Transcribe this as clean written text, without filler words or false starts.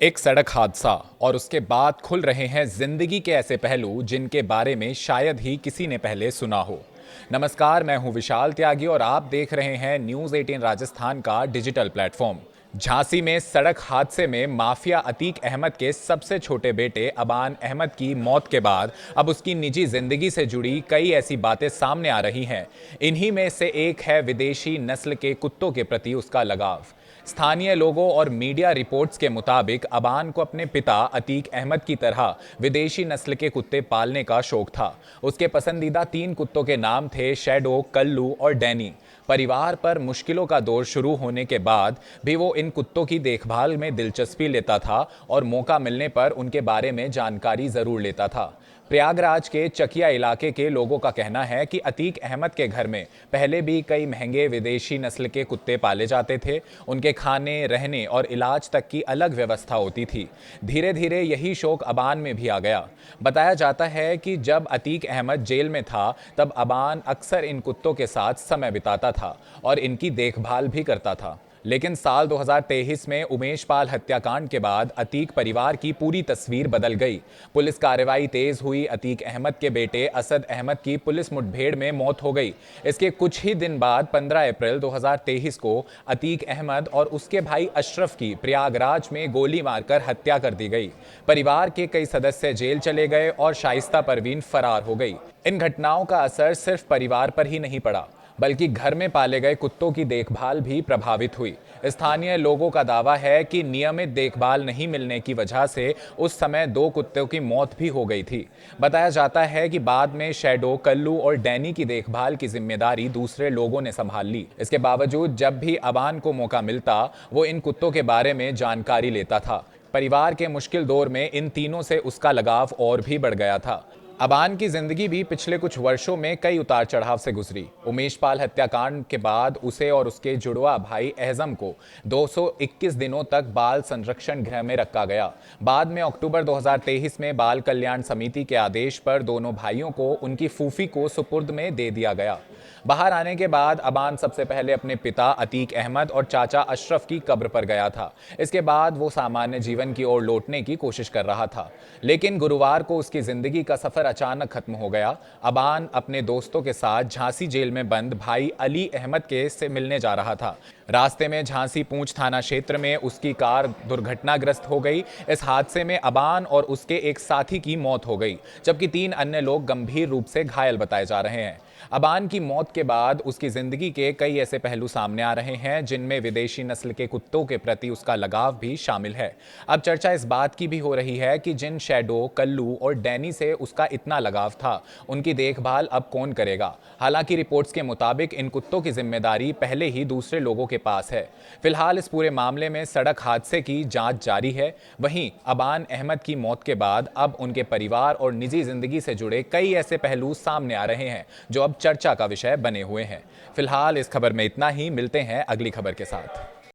एक सड़क हादसा और उसके बाद खुल रहे हैं जिंदगी के ऐसे पहलू जिनके बारे में शायद ही किसी ने पहले सुना हो। नमस्कार, मैं हूं विशाल त्यागी और आप देख रहे हैं न्यूज़ 18 राजस्थान का डिजिटल प्लेटफॉर्म। झांसी में सड़क हादसे में माफिया अतीक अहमद के सबसे छोटे बेटे अबान अहमद की मौत के बाद अब उसकी निजी जिंदगी से जुड़ी कई ऐसी बातें सामने आ रही हैं। इन्हीं में से एक है विदेशी नस्ल के कुत्तों के प्रति उसका लगाव। स्थानीय लोगों और मीडिया रिपोर्ट्स के मुताबिक अबान को अपने पिता अतीक अहमद की तरह विदेशी नस्ल के कुत्ते पालने का शौक था। उसके पसंदीदा 3 कुत्तों के नाम थे शैडो, कल्लू और डैनी। परिवार पर मुश्किलों का दौर शुरू होने के बाद भी वो इन कुत्तों की देखभाल में दिलचस्पी लेता था और मौका मिलने पर उनके बारे में जानकारी जरूर लेता था। प्रयागराज के चकिया इलाके के लोगों का कहना है कि अतीक अहमद के घर में पहले भी कई महंगे विदेशी नस्ल के कुत्ते पाले जाते थे। उनके खाने, रहने और इलाज तक की अलग व्यवस्था होती थी। धीरे धीरे यही शौक अबान में भी आ गया। बताया जाता है कि जब अतीक अहमद जेल में था तब अबान अक्सर इन कुत्तों के साथ समय बिताता था और इनकी देखभाल भी करता था। लेकिन साल 2023 में उमेश पाल हत्याकांड के बाद अतीक परिवार की पूरी तस्वीर बदल गई। पुलिस कार्रवाई तेज हुई। अतीक अहमद के बेटे असद अहमद की पुलिस मुठभेड़ में मौत हो गई। इसके कुछ ही दिन बाद 15 अप्रैल 2023 को अतीक अहमद और उसके भाई अशरफ की प्रयागराज में गोली मारकर हत्या कर दी गई। परिवार के कई सदस्य जेल चले गए और शाइस्ता परवीन फरार हो गई। इन घटनाओं का असर सिर्फ परिवार पर ही नहीं पड़ा, बल्कि घर में पाले गए कुत्तों की देखभाल भी प्रभावित हुई। स्थानीय लोगों का दावा है कि नियमित देखभाल नहीं मिलने की वजह से उस समय 2 कुत्तों की मौत भी हो गई थी। बताया जाता है कि बाद में शैडो, कल्लू और डैनी की देखभाल की जिम्मेदारी दूसरे लोगों ने संभाल ली। इसके बावजूद जब भी अबान को मौका मिलता वो इन कुत्तों के बारे में जानकारी लेता था। परिवार के मुश्किल दौर में इन तीनों से उसका लगाव और भी बढ़ गया था। अबान की जिंदगी भी पिछले कुछ वर्षों में कई उतार चढ़ाव से गुजरी। उमेश पाल हत्याकांड के बाद उसे और उसके जुड़वा भाई एहजम को 221 दिनों तक बाल संरक्षण गृह में रखा गया। बाद में अक्टूबर 2023 में बाल कल्याण समिति के आदेश पर दोनों भाइयों को उनकी फूफी को सुपुर्द में दे दिया गया। बाहर आने के बाद अबान सबसे पहले अपने पिता अतीक अहमद और चाचा अशरफ की कब्र पर गया था। इसके बाद वो सामान्य जीवन की ओर लौटने की कोशिश कर रहा था, लेकिन गुरुवार को उसकी जिंदगी का सफर अचानक खत्म हो गया। अबान अपने दोस्तों के साथ झांसी जेल में बंद भाई अली अहमद के से मिलने जा रहा था। रास्ते में झांसी पूंछ थाना क्षेत्र में उसकी कार दुर्घटनाग्रस्त हो गई। इस हादसे में अबान और उसके एक साथी की मौत हो गई, जबकि 3 अन्य लोग गंभीर रूप से घायल बताए जा रहे हैं। अबान की मौत के बाद उसकी जिंदगी के कई ऐसे पहलू सामने आ रहे हैं जिनमें विदेशी नस्ल के कुत्तों के प्रति उसका लगाव भी शामिल है। अब चर्चा इस बात की भी हो रही है कि जिन शैडो, कल्लू और डैनी से उसका इतना लगाव था, उनकी देखभाल अब कौन करेगा। हालांकि रिपोर्ट्स के मुताबिक इन कुत्तों की जिम्मेदारी पहले ही दूसरे लोगों के पास है। फिलहाल इस पूरे मामले में सड़क हादसे की जांच जारी है। वहीं अबान अहमद की मौत के बाद अब उनके परिवार और निजी जिंदगी से जुड़े कई ऐसे पहलू सामने आ रहे हैं जो अब चर्चा का विषय बने हुए हैं। फिलहाल इस खबर में इतना ही। मिलते हैं अगली खबर के साथ।